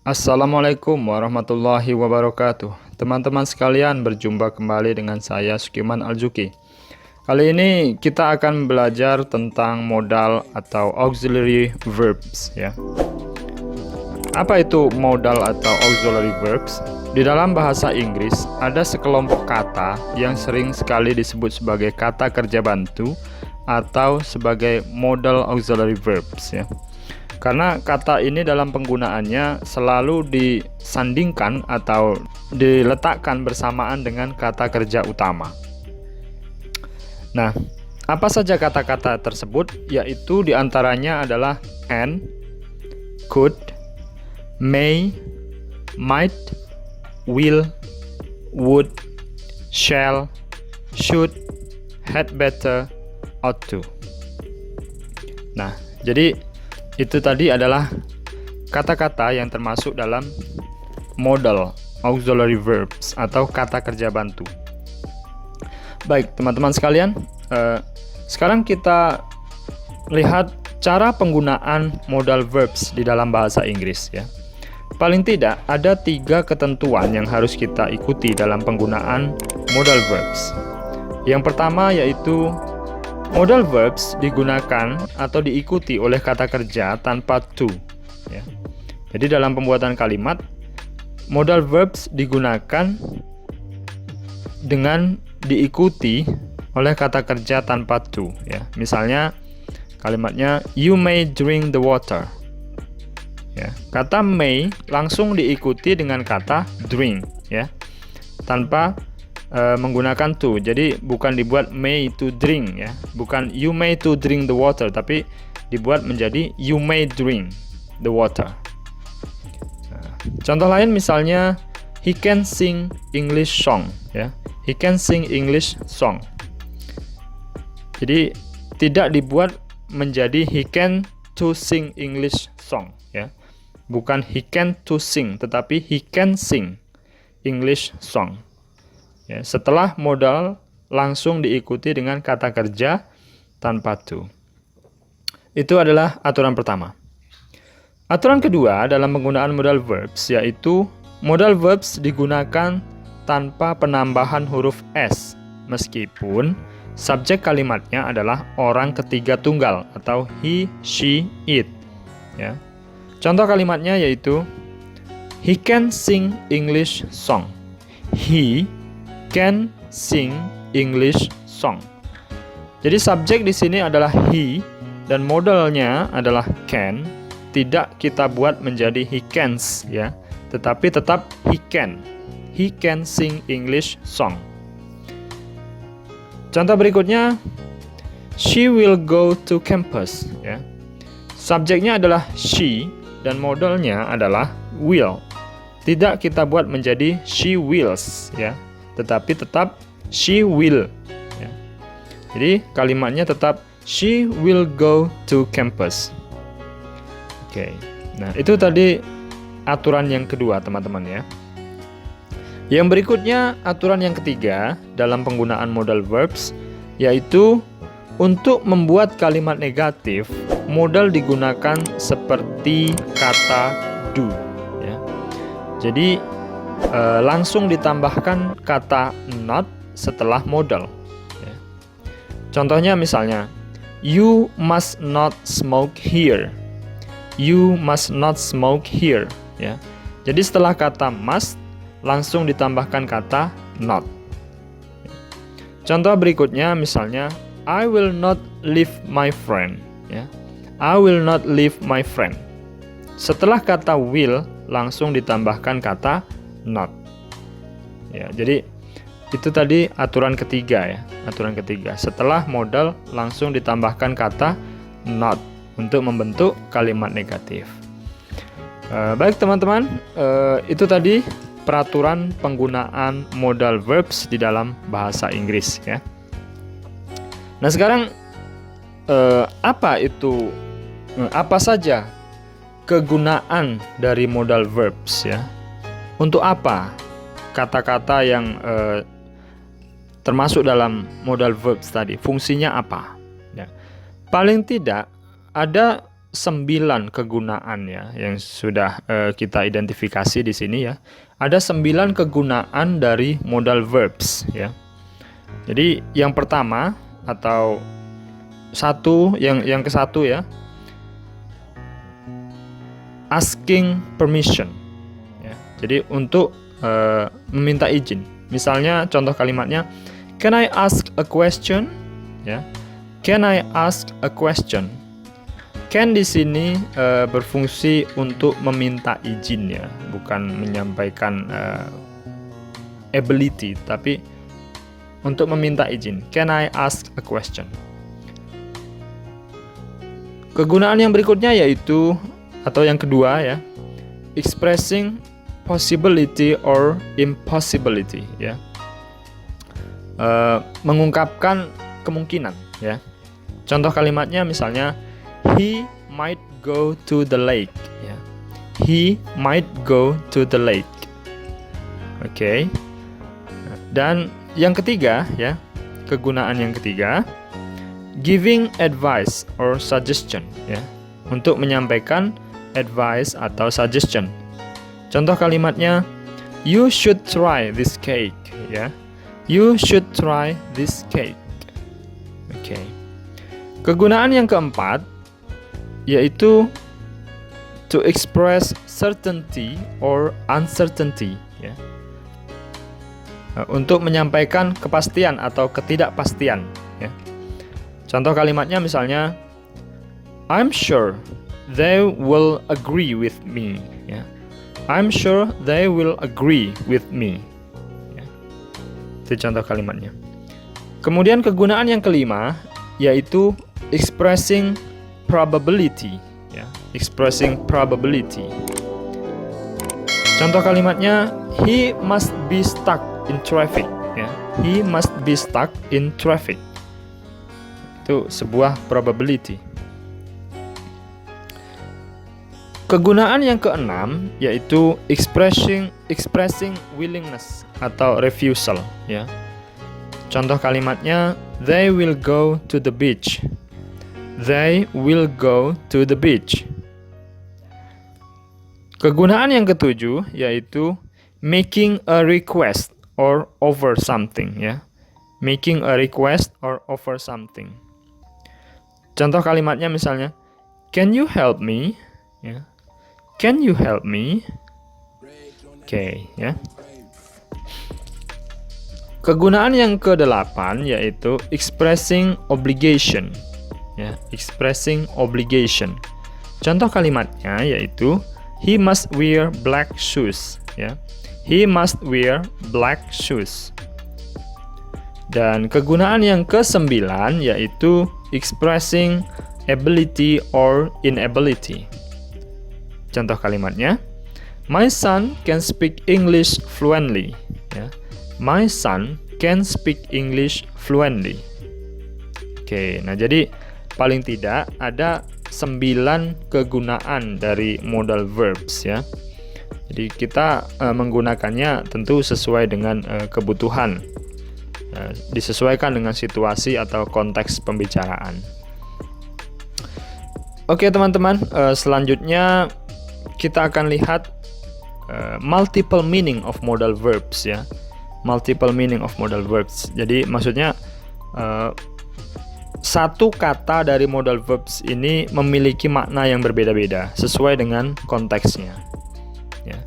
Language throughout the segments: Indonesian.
Assalamualaikum warahmatullahi wabarakatuh. Teman-teman sekalian, berjumpa kembali dengan saya Sukiman Aljuki. Kali ini kita akan belajar tentang modal atau auxiliary verbs ya. Apa itu modal atau auxiliary verbs? Di dalam bahasa Inggris ada sekelompok kata yang sering sekali disebut sebagai kata kerja bantu atau sebagai modal auxiliary verbs ya. Karena kata ini dalam penggunaannya selalu disandingkan atau diletakkan bersamaan dengan kata kerja utama. Nah, apa saja kata-kata tersebut? Yaitu diantaranya adalah can, could, may, might, will, would, shall, should, had better, ought to. Nah, jadi itu tadi adalah kata-kata yang termasuk dalam modal auxiliary verbs atau kata kerja bantu. Baik, teman-teman sekalian, sekarang kita lihat cara penggunaan modal verbs di dalam bahasa Inggris ya. Paling tidak ada 3 ketentuan yang harus kita ikuti dalam penggunaan modal verbs. Yang pertama yaitu modal verbs digunakan atau diikuti oleh kata kerja tanpa to ya. Jadi dalam pembuatan kalimat modal verbs digunakan dengan diikuti oleh kata kerja tanpa to ya. Misalnya kalimatnya you may drink the water ya. Kata may langsung diikuti dengan kata drink ya, tanpa menggunakan to. Jadi bukan dibuat may to drink ya, bukan you may to drink the water, tapi dibuat menjadi you may drink the water. Nah, contoh lain misalnya he can sing English song ya, he can sing English song. Jadi tidak dibuat menjadi he can to sing English song ya, bukan he can to sing, tetapi he can sing English song. Ya, setelah modal langsung diikuti dengan kata kerja tanpa to. Itu adalah aturan pertama. Aturan kedua dalam penggunaan modal verbs yaitu modal verbs digunakan tanpa penambahan huruf s meskipun subjek kalimatnya adalah orang ketiga tunggal atau he, she, it. Ya. Contoh kalimatnya yaitu he can sing English song. He can sing English song. Jadi subjek di sini adalah he dan modalnya adalah can. Tidak kita buat menjadi he cans ya, tetapi tetap he can. He can sing English song. Contoh berikutnya, she will go to campus ya. Subjeknya adalah she dan modalnya adalah will. Tidak kita buat menjadi she wills ya, tetapi tetap she will ya. Jadi kalimatnya tetap she will go to campus. Oke. Nah, itu tadi aturan yang kedua, teman-teman ya. Yang berikutnya, aturan yang ketiga dalam penggunaan modal verbs yaitu untuk membuat kalimat negatif, modal digunakan seperti kata do ya. Jadi langsung ditambahkan kata not setelah modal ya. Contohnya misalnya you must not smoke here. You must not smoke here ya. Jadi setelah kata must langsung ditambahkan kata not. Contoh berikutnya misalnya I will not leave my friend ya. I will not leave my friend. Setelah kata will langsung ditambahkan kata not. Ya, jadi itu tadi aturan ketiga ya, aturan ketiga. Setelah modal langsung ditambahkan kata not untuk membentuk kalimat negatif. Baik teman-teman, itu tadi peraturan penggunaan modal verbs di dalam bahasa Inggris ya. Nah sekarang apa saja kegunaan dari modal verbs ya? Untuk apa kata-kata yang termasuk dalam modal verbs tadi? Fungsinya apa? Ya. Paling tidak ada 9 kegunaan ya yang sudah kita identifikasi di sini ya. Ada 9 kegunaan dari modal verbs ya. Jadi yang pertama atau yang ke satu ya, asking permission ya. Jadi untuk meminta izin. Misalnya contoh kalimatnya, can I ask a question? Ya. Can I ask a question? Can di sini berfungsi untuk meminta izin ya, bukan menyampaikan ability, tapi untuk meminta izin. Can I ask a question? Kegunaan yang berikutnya yaitu atau yang kedua ya, expressing possibility or impossibility ya. Mengungkapkan kemungkinan ya. Contoh kalimatnya misalnya, he might go to the lake ya. He might go to the lake. Oke. Dan yang ketiga ya, kegunaan yang ketiga, giving advice or suggestion ya, untuk menyampaikan advice atau suggestion. Contoh kalimatnya, you should try this cake ya. You should try this cake. Oke. Kegunaan yang keempat yaitu to express certainty or uncertainty ya. Untuk menyampaikan kepastian atau ketidakpastian ya. Contoh kalimatnya misalnya, I'm sure they will agree with me ya. I'm sure they will agree with me ya. Itu contoh kalimatnya. Kemudian kegunaan yang kelima yaitu expressing probability ya. Expressing probability. Contoh kalimatnya, he must be stuck in traffic ya. He must be stuck in traffic. Itu sebuah probability. Kegunaan yang keenam yaitu expressing willingness atau refusal ya. Contoh kalimatnya, they will go to the beach. They will go to the beach. Kegunaan yang ketujuh yaitu making a request or offer something ya. Making a request or offer something. Contoh kalimatnya misalnya, can you help me? Ya. Can you help me? Oke, ya. Kegunaan yang ke-8 yaitu expressing obligation. Ya, expressing obligation. Contoh kalimatnya yaitu he must wear black shoes, ya. He must wear black shoes. Dan kegunaan yang ke-9 yaitu expressing ability or inability. Contoh kalimatnya, my son can speak English fluently. Ya. My son can speak English fluently. Oke, nah jadi paling tidak ada 9 kegunaan dari modal verbs ya. Jadi kita menggunakannya tentu sesuai dengan kebutuhan. Disesuaikan dengan situasi atau konteks pembicaraan. Oke teman-teman, selanjutnya kita akan lihat multiple meaning of modal verbs ya. Multiple meaning of modal verbs. Jadi maksudnya satu kata dari modal verbs ini memiliki makna yang berbeda-beda sesuai dengan konteksnya. Ya.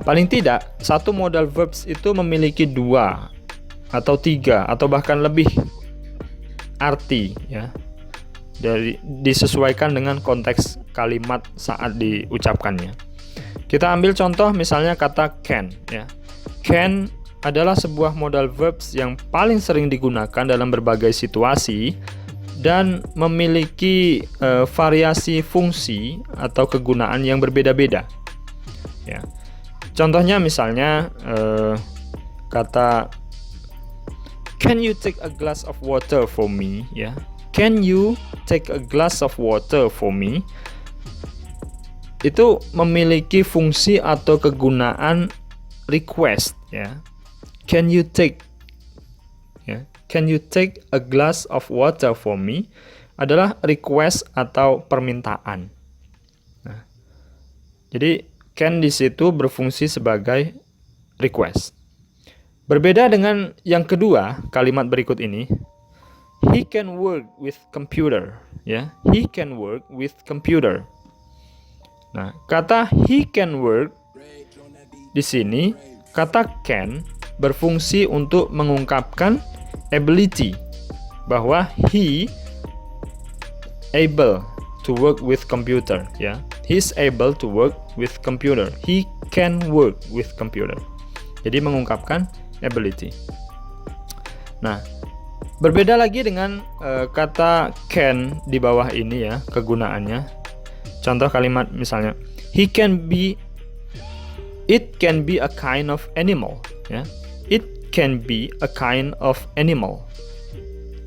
Paling tidak satu modal verbs itu memiliki 2 atau 3 atau bahkan lebih arti ya. Disesuaikan dengan konteks kalimat saat diucapkannya. Kita ambil contoh misalnya kata can ya. Can adalah sebuah modal verbs yang paling sering digunakan dalam berbagai situasi dan memiliki variasi fungsi atau kegunaan yang berbeda-beda. Ya. Contohnya misalnya kata can you take a glass of water for me ya. Can you take a glass of water for me? Itu memiliki fungsi atau kegunaan request ya. Can you take ya. Can you take a glass of water for me? adalah request atau permintaan. Nah, jadi can di situ berfungsi sebagai request. Berbeda dengan yang kedua, kalimat berikut ini. He can work with computer, ya. He can work with computer. Nah, kata he can work di sini, kata can berfungsi untuk mengungkapkan ability, bahwa he able to work with computer, ya. He's able to work with computer. He can work with computer. Jadi mengungkapkan ability. Nah, berbeda lagi dengan kata can di bawah ini ya, kegunaannya. Contoh kalimat misalnya, it can be a kind of animal, ya. It can be a kind of animal.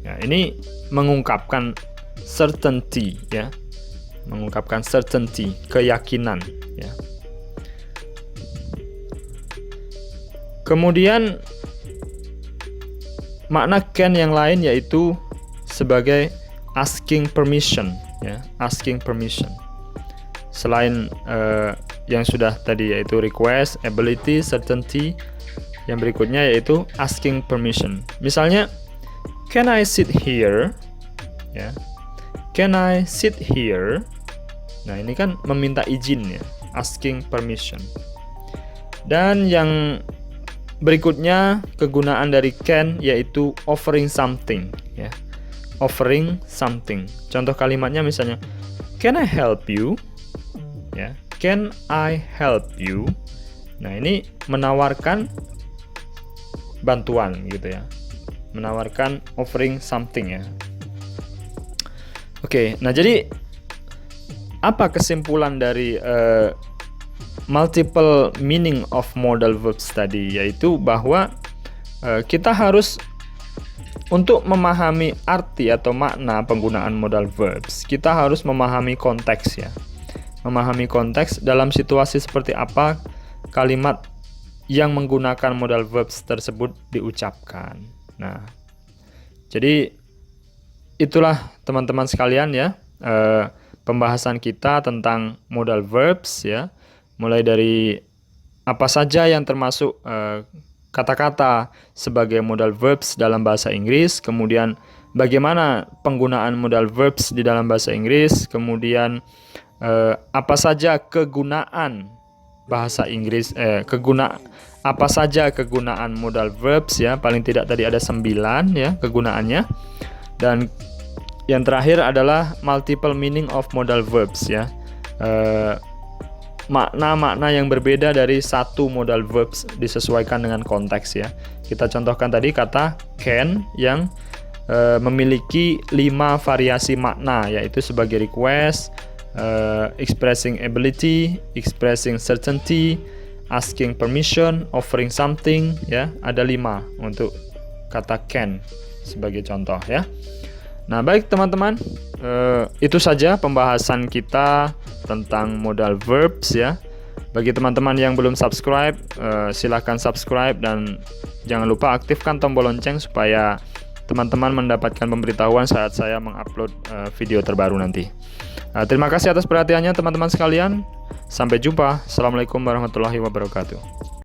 Ya, ini mengungkapkan certainty, ya. Mengungkapkan certainty, keyakinan, ya. Kemudian makna can yang lain yaitu sebagai asking permission, ya, asking permission. Selain yang sudah tadi yaitu request, ability, certainty, yang berikutnya yaitu asking permission. Misalnya, can I sit here? Ya, can I sit here? Nah, ini kan meminta izin ya, asking permission. Dan yang berikutnya kegunaan dari can yaitu offering something, ya. Offering something. Contoh kalimatnya misalnya, can I help you? Ya, can I help you? Nah, ini menawarkan bantuan gitu ya. Menawarkan offering something ya. Oke, nah jadi apa kesimpulan dari multiple meaning of modal verbs tadi, yaitu bahwa kita harus untuk memahami arti atau makna penggunaan modal verbs, kita harus memahami konteks ya. Memahami konteks dalam situasi seperti apa kalimat yang menggunakan modal verbs tersebut diucapkan. Nah, jadi itulah teman-teman sekalian ya, pembahasan kita tentang modal verbs ya. Mulai dari apa saja yang termasuk kata-kata sebagai modal verbs dalam bahasa Inggris, kemudian bagaimana penggunaan modal verbs di dalam bahasa Inggris, kemudian apa saja kegunaan bahasa Inggris, apa saja kegunaan modal verbs ya, paling tidak tadi ada 9 ya kegunaannya, dan yang terakhir adalah multiple meaning of modal verbs ya. Makna-makna yang berbeda dari satu modal verbs disesuaikan dengan konteks ya. Kita contohkan tadi kata can yang memiliki 5 variasi makna, yaitu sebagai request, expressing ability, expressing certainty, asking permission, offering something ya. Ada 5 untuk kata can sebagai contoh ya. Nah, baik teman-teman, itu saja pembahasan kita tentang modal verbs ya. Bagi teman-teman yang belum subscribe, silahkan subscribe dan jangan lupa aktifkan tombol lonceng supaya teman-teman mendapatkan pemberitahuan saat saya mengupload video terbaru nanti. Terima kasih atas perhatiannya teman-teman sekalian. Sampai jumpa. Assalamualaikum warahmatullahi wabarakatuh.